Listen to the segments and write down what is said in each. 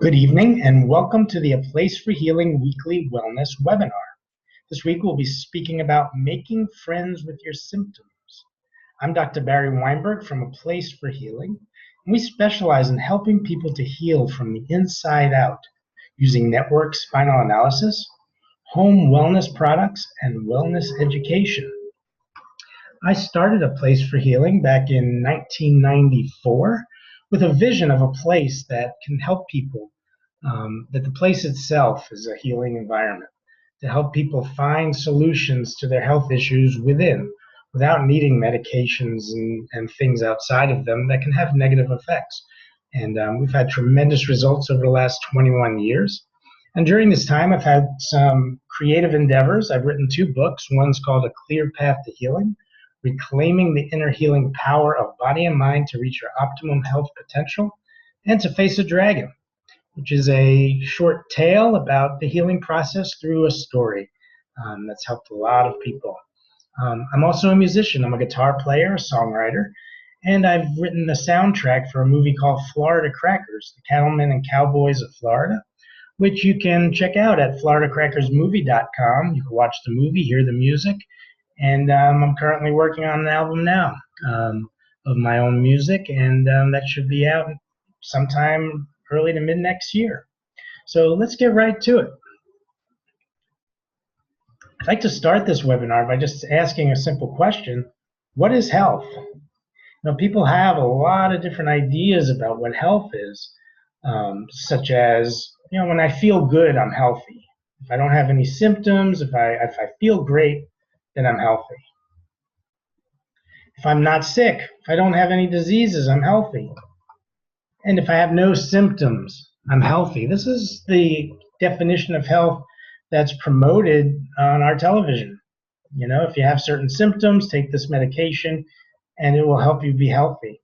Good evening and welcome to the A Place for Healing weekly wellness webinar. This week we'll be speaking about making friends with your symptoms. I'm Dr. Barry Weinberg from A Place for Healing, and we specialize in helping people to heal from the inside out using network spinal analysis, home wellness products, and wellness education. I started A Place for Healing back in 1994 with a vision of a place that can help people, that the place itself is a healing environment, to help people find solutions to their health issues without needing medications and things outside of them that can have negative effects. And we've had tremendous results over the last 21 years. And during this time, I've had some creative endeavors. I've written 2 books. One's called A Clear Path to Healing, Reclaiming the Inner Healing Power of Body and Mind to Reach Your Optimum Health Potential, and To Face a Dragon, which is a short tale about the healing process through a story that's helped a lot of people. I'm also a musician. I'm a guitar player, a songwriter, and I've written the soundtrack for a movie called Florida Crackers, The Cattlemen and Cowboys of Florida, which you can check out at floridacrackersmovie.com. You can watch the movie, hear the music, and I'm currently working on an album now of my own music, and that should be out sometime early to mid next year. So let's get right to it. I'd like to start this webinar by just asking a simple question. What is health? People have a lot of different ideas about what health is, such as, when I feel good, I'm healthy. If I don't have any symptoms, if I feel great, then I'm healthy. If I'm not sick, if I don't have any diseases, I'm healthy. And if I have no symptoms, I'm healthy. This is the definition of health that's promoted on our television. If you have certain symptoms, take this medication and it will help you be healthy.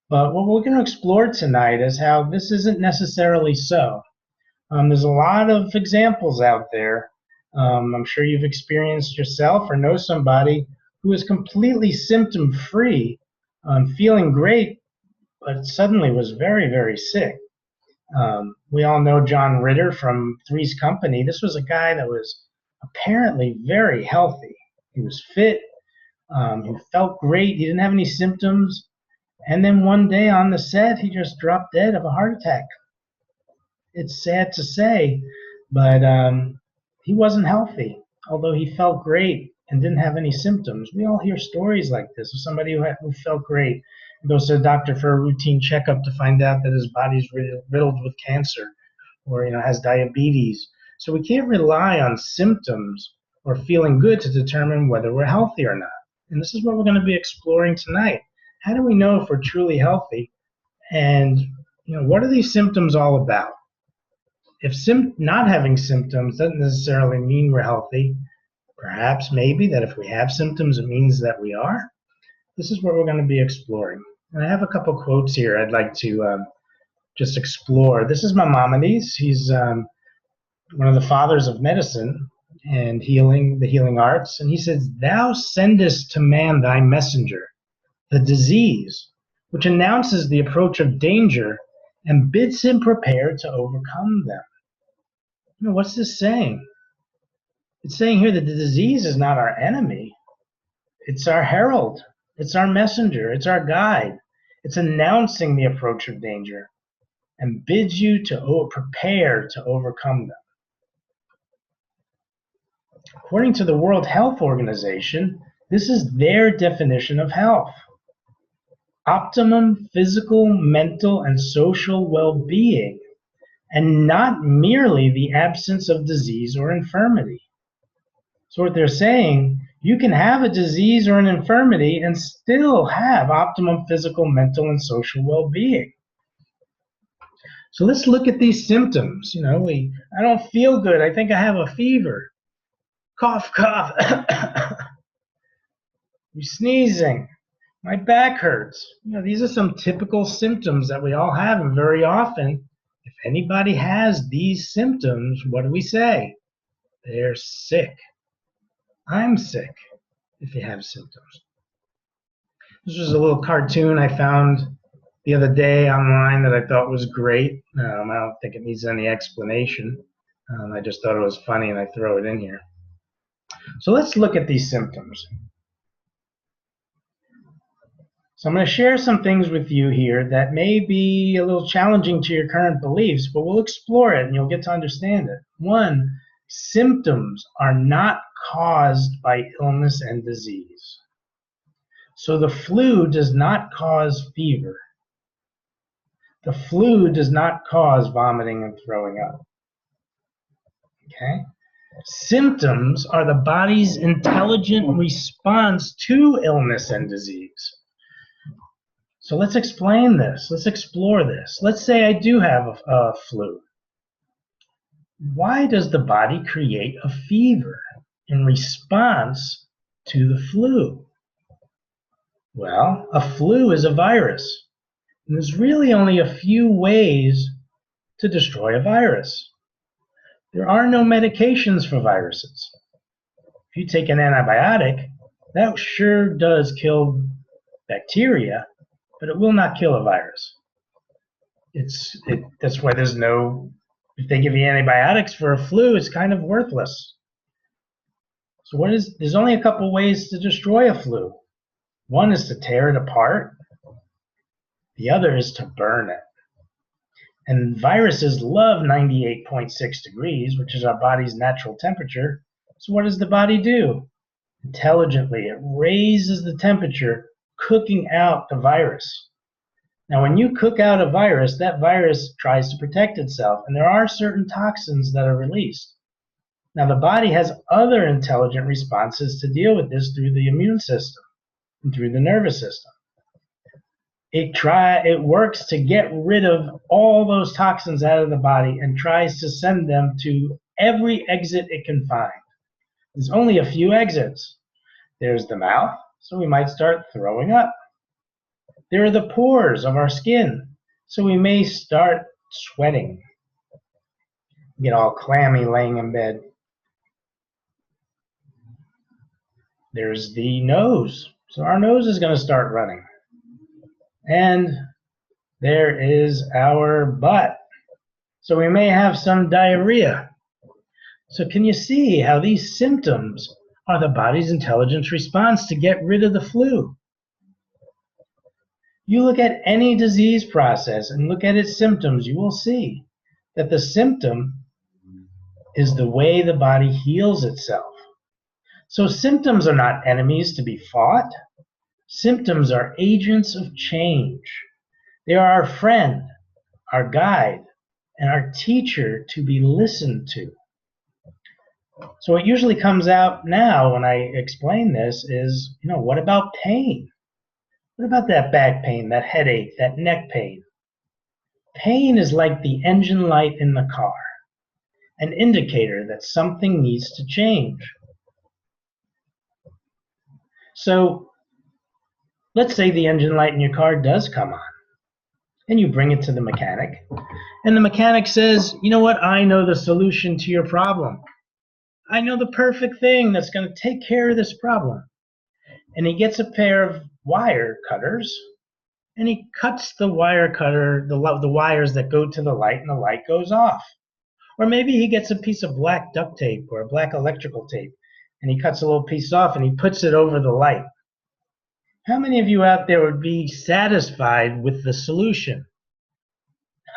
But what we're going to explore tonight is how this isn't necessarily so. There's a lot of examples out there. I'm sure you've experienced yourself or know somebody who is completely symptom-free, feeling great, but suddenly was very, very sick. We all know John Ritter from Three's Company. This was a guy that was apparently very healthy. He was fit. He felt great. He didn't have any symptoms. And then one day on the set, he just dropped dead of a heart attack. It's sad to say, but he wasn't healthy, although he felt great and didn't have any symptoms. We all hear stories like this of somebody who felt great, goes to the doctor for a routine checkup to find out that his body's riddled with cancer or has diabetes. So we can't rely on symptoms or feeling good to determine whether we're healthy or not. And this is what we're going to be exploring tonight. How do we know if we're truly healthy? And what are these symptoms all about? If not having symptoms doesn't necessarily mean we're healthy, perhaps maybe that if we have symptoms, it means that we are. This is what we're going to be exploring. And I have a couple quotes here I'd like to just explore. This is Maimonides. He's one of the fathers of medicine and healing, the healing arts. And he says, "Thou sendest to man thy messenger, the disease, which announces the approach of danger and bids him prepare to overcome them." What's this saying? It's saying here that the disease is not our enemy. It's our herald. It's our messenger. It's our guide. It's announcing the approach of danger and bids you to prepare to overcome them. According to the World Health Organization, this is their definition of health: optimum physical, mental, and social well-being, and not merely the absence of disease or infirmity. So what they're saying, you can have a disease or an infirmity and still have optimum physical, mental, and social well-being. So let's look at these symptoms. I don't feel good. I think I have a fever. Cough, cough. You're sneezing. My back hurts. These are some typical symptoms that we all have, and very often, if anybody has these symptoms, what do we say? They're sick. I'm sick if you have symptoms. This was a little cartoon I found the other day online that I thought was great. I don't think it needs any explanation. I just thought it was funny and I throw it in here. So let's look at these symptoms. So I'm going to share some things with you here that may be a little challenging to your current beliefs, but we'll explore it and you'll get to understand it. One, symptoms are not caused by illness and disease. So the flu does not cause fever. The flu does not cause vomiting and throwing up. Okay? Symptoms are the body's intelligent response to illness and disease. So let's explain this. Let's explore this. Let's say I do have a flu. Why does the body create a fever in response to the flu? Well, a flu is a virus. And there's really only a few ways to destroy a virus. There are no medications for viruses. If you take an antibiotic, that sure does kill bacteria, but it will not kill a virus. That's why there's no, if they give you antibiotics for a flu, it's kind of worthless. So there's only a couple ways to destroy a flu. One is to tear it apart. The other is to burn it. And viruses love 98.6 degrees, which is our body's natural temperature. So what does the body do? Intelligently, it raises the temperature, cooking out the virus. Now, when you cook out a virus, that virus tries to protect itself, and there are certain toxins that are released. Now, the body has other intelligent responses to deal with this through the immune system and through the nervous system. It works to get rid of all those toxins out of the body and tries to send them to every exit it can find. There's only a few exits. There's the mouth, so we might start throwing up. There are the pores of our skin, so we may start sweating, get all clammy laying in bed. There's the nose, so our nose is going to start running. And there is our butt. So we may have some diarrhea. So can you see how these symptoms are the body's intelligence response to get rid of the flu? You look at any disease process and look at its symptoms, you will see that the symptom is the way the body heals itself. So symptoms are not enemies to be fought. Symptoms are agents of change. They are our friend, our guide, and our teacher to be listened to. So what usually comes out now when I explain this is, what about pain? What about that back pain, that headache, that neck pain? Pain is like the engine light in the car, an indicator that something needs to change. So let's say the engine light in your car does come on, and you bring it to the mechanic, and the mechanic says, you know what, I know the solution to your problem. I know the perfect thing that's going to take care of this problem. And he gets a pair of wire cutters, and he cuts the wire cutter, the wires that go to the light, and the light goes off. Or maybe he gets a piece of black duct tape or black electrical tape, and he cuts a little piece off and he puts it over the light. How many of you out there would be satisfied with the solution?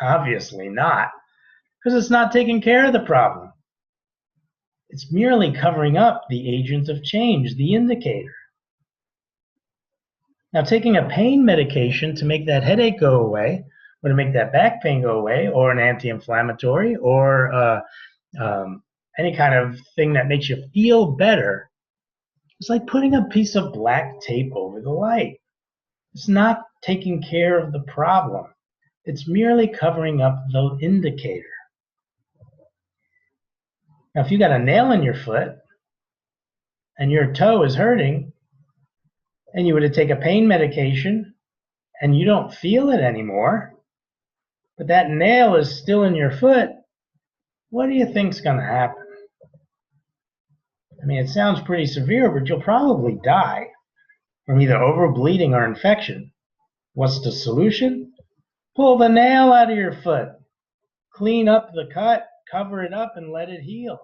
Obviously not, because it's not taking care of the problem. It's merely covering up the agent of change, the indicator. Now, taking a pain medication to make that headache go away, or to make that back pain go away, or an anti-inflammatory, or any kind of thing that makes you feel better, it's like putting a piece of black tape over the light. It's not taking care of the problem. It's merely covering up the indicator. Now, if you got a nail in your foot and your toe is hurting, and you were to take a pain medication and you don't feel it anymore, but that nail is still in your foot, what do you think's going to happen? I mean, it sounds pretty severe, but you'll probably die from either overbleeding or infection. What's the solution? Pull the nail out of your foot. Clean up the cut, cover it up, and let it heal.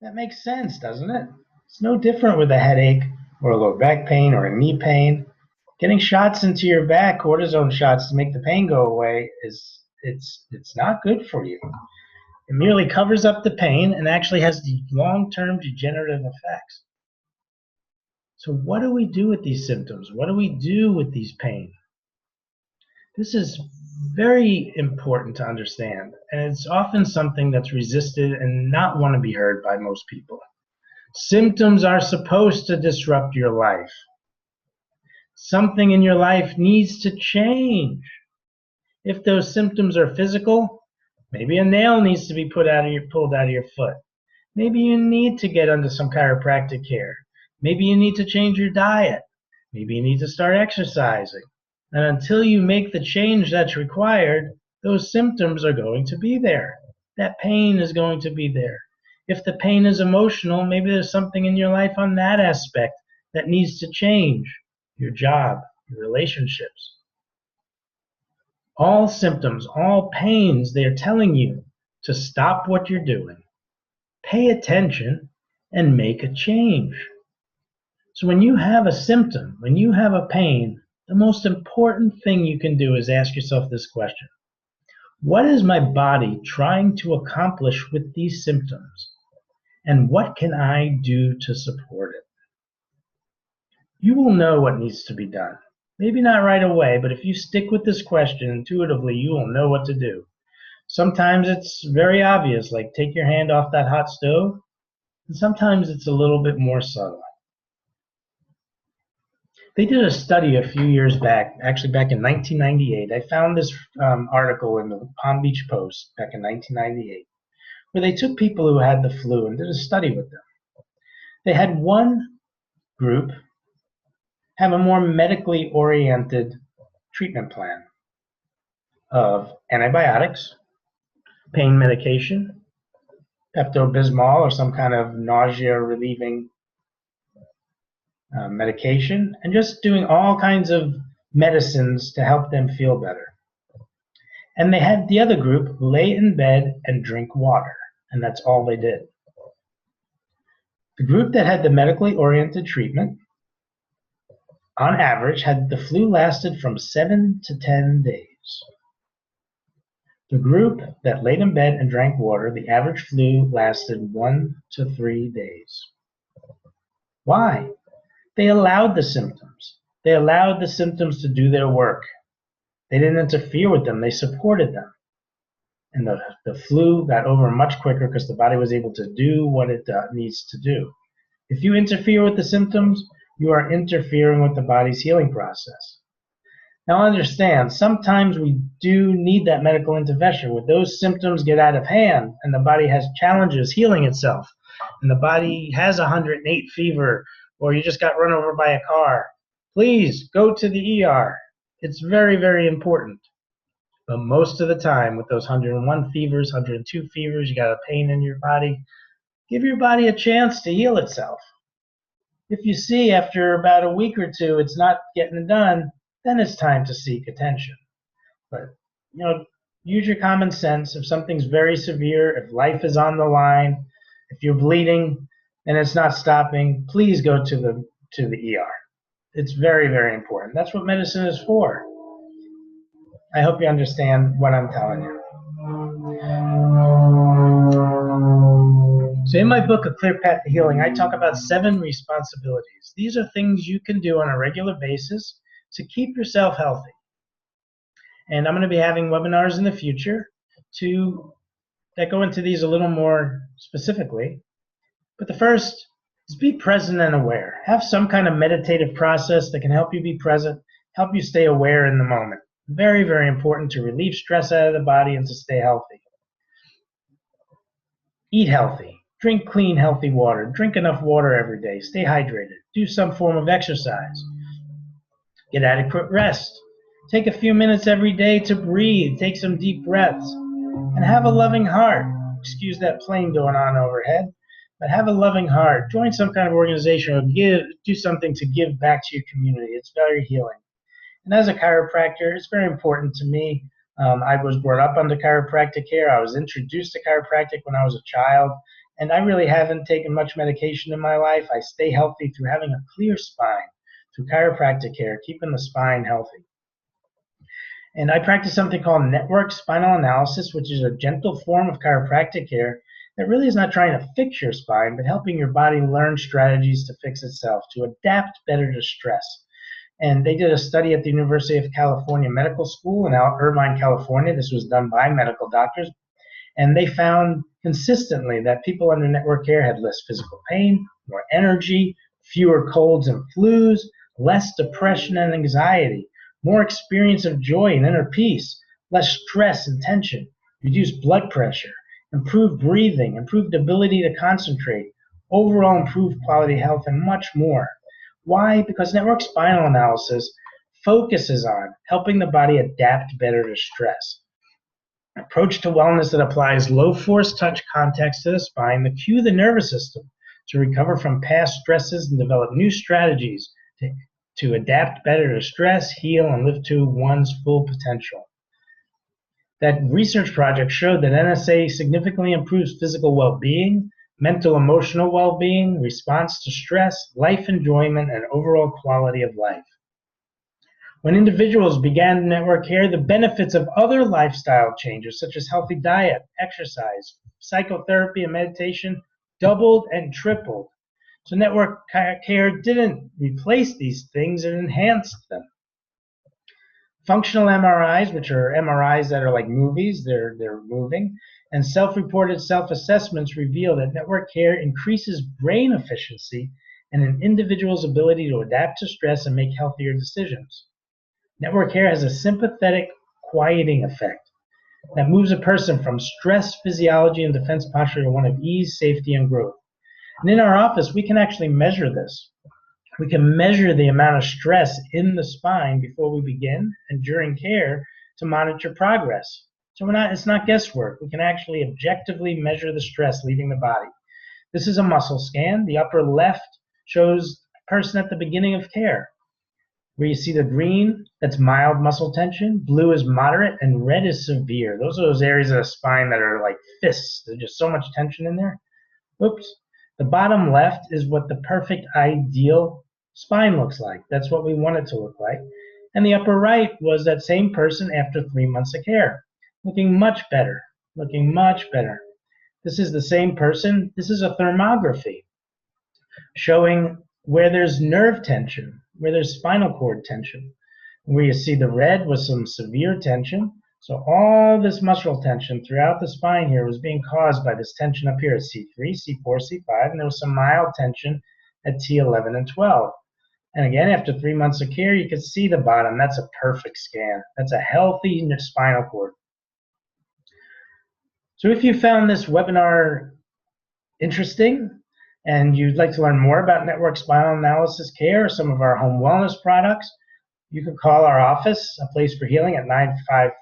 That makes sense, doesn't it? It's no different with a headache or a lower back pain or a knee pain. Getting shots into your back, cortisone shots to make the pain go away, it's not good for you. It merely covers up the pain and actually has the long-term degenerative effects. So what do we do with these symptoms? What do we do with these pain? This is very important to understand, and it's often something that's resisted and not want to be heard by most people. Symptoms are supposed to disrupt your life. Something in your life needs to change. If those symptoms are physical, maybe a nail needs to be pulled out of your foot. Maybe you need to get under some chiropractic care. Maybe you need to change your diet. Maybe you need to start exercising. And until you make the change that's required, those symptoms are going to be there. That pain is going to be there. If the pain is emotional, maybe there's something in your life on that aspect that needs to change. Your job, your relationships. All symptoms, all pains, they're telling you to stop what you're doing, pay attention, and make a change. So when you have a symptom, when you have a pain, the most important thing you can do is ask yourself this question. What is my body trying to accomplish with these symptoms? And what can I do to support it? You will know what needs to be done. Maybe not right away, but if you stick with this question intuitively, you will know what to do. Sometimes it's very obvious, like take your hand off that hot stove, and sometimes it's a little bit more subtle. They did a study a few years back, actually back in 1998. I found this article in the Palm Beach Post back in 1998, where they took people who had the flu and did a study with them. They had one group have a more medically oriented treatment plan of antibiotics, pain medication, Pepto-Bismol or some kind of nausea relieving medication, and just doing all kinds of medicines to help them feel better. And they had the other group lay in bed and drink water, and that's all they did. The group that had the medically oriented treatment, on average, had the flu lasted from 7 to 10 days. The group that laid in bed and drank water, the average flu lasted 1 to 3 days. Why? They allowed the symptoms. They allowed the symptoms to do their work. They didn't interfere with them. They supported them. And the flu got over much quicker because the body was able to do what it needs to do. If you interfere with the symptoms, you are interfering with the body's healing process. Now understand, sometimes we do need that medical intervention. When those symptoms get out of hand and the body has challenges healing itself, and the body has 108 fever, or you just got run over by a car, please go to the ER. It's very, very important. But most of the time, with those 101 fevers, 102 fevers, you got a pain in your body, give your body a chance to heal itself. If you see after about a week or two it's not getting done, then it's time to seek attention. But, use your common sense. If something's very severe, if life is on the line, if you're bleeding and it's not stopping, please go to the ER. It's very, very important. That's what medicine is for. I hope you understand what I'm telling you. So in my book, A Clear Path to Healing, I talk about 7 responsibilities. These are things you can do on a regular basis to keep yourself healthy. And I'm going to be having webinars in the future that go into these a little more specifically. But the first is be present and aware. Have some kind of meditative process that can help you be present, help you stay aware in the moment. Very, very important to relieve stress out of the body and to stay healthy. Eat healthy. Drink clean, healthy water. Drink enough water every day. Stay hydrated. Do some form of exercise. Get adequate rest. Take a few minutes every day to breathe. Take some deep breaths. And have a loving heart. Excuse that plane going on overhead. But have a loving heart. Join some kind of organization or do something to give back to your community. It's very healing. And as a chiropractor, it's very important to me. I was brought up under chiropractic care. I was introduced to chiropractic when I was a child, and I really haven't taken much medication in my life. I stay healthy through having a clear spine, through chiropractic care, keeping the spine healthy. And I practice something called network spinal analysis, which is a gentle form of chiropractic care that really is not trying to fix your spine, but helping your body learn strategies to fix itself, to adapt better to stress. And they did a study at the University of California Medical School in Irvine, California. This was done by medical doctors. And they found consistently that people under network care had less physical pain, more energy, fewer colds and flus, less depression and anxiety, more experience of joy and inner peace, less stress and tension, reduced blood pressure, improved breathing, improved ability to concentrate, overall improved quality health, and much more. Why? Because network spinal analysis focuses on helping the body adapt better to stress. An approach to wellness that applies low force touch contacts to the spine that cue the nervous system to recover from past stresses and develop new strategies to adapt better to stress, heal, and live to one's full potential. That research project showed that NSA significantly improves physical well-being, mental emotional well-being, response to stress, life enjoyment, and overall quality of life. When individuals began network care, the benefits of other lifestyle changes such as healthy diet, exercise, psychotherapy, and meditation doubled and tripled. So network care didn't replace these things, it enhanced them. Functional MRIs, which are MRIs that are like movies, they're moving, and self-reported self-assessments reveal that network care increases brain efficiency and an individual's ability to adapt to stress and make healthier decisions. Network care has a sympathetic quieting effect that moves a person from stress physiology and defense posture to one of ease, safety, and growth. And in our office, we can actually measure this. We can measure the amount of stress in the spine before we begin and during care to monitor progress. So it's not guesswork. We can actually objectively measure the stress leaving the body. This is a muscle scan. The upper left shows a person at the beginning of care, where you see the green, that's mild muscle tension, blue is moderate, and red is severe. Those are those areas of the spine that are like fists. There's just so much tension in there. Oops. The bottom left is what the perfect ideal spine looks like. That's what we want it to look like. And the upper right was that same person after 3 months of care, looking much better, looking much better. This is the same person. This is a thermography showing where there's nerve tension, where there's spinal cord tension. Where you see the red was some severe tension. So all this muscle tension throughout the spine here was being caused by this tension up here at C3, C4, C5, and there was some mild tension at T11 and 12. And again, after 3 months of care, you can see the bottom. That's a perfect scan. That's a healthy spinal cord. So if you found this webinar interesting and you'd like to learn more about network spinal analysis care or some of our home wellness products, you can call our office, A Place for Healing, at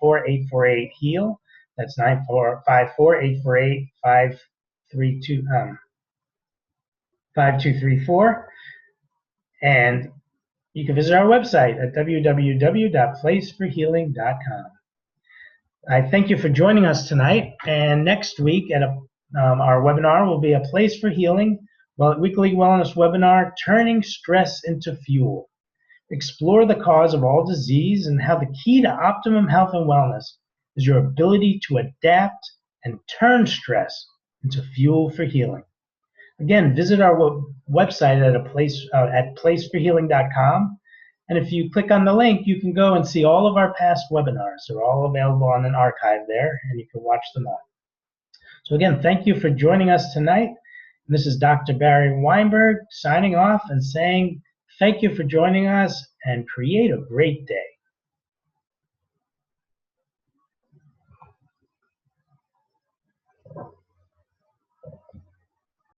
954-848-HEAL. That's 954-848-5234. And you can visit our website at www.placeforhealing.com. I thank you for joining us tonight. And next week at our webinar will be A Place for Healing, weekly wellness webinar, Turning Stress into Fuel. Explore the cause of all disease and how the key to optimum health and wellness is your ability to adapt and turn stress into fuel for healing. Again, visit our website at placeforhealing.com. And if you click on the link, you can go and see all of our past webinars. They're all available on an archive there, and you can watch them all. So again, thank you for joining us tonight. And this is Dr. Barry Weinberg signing off and saying, thank you for joining us, and create a great day.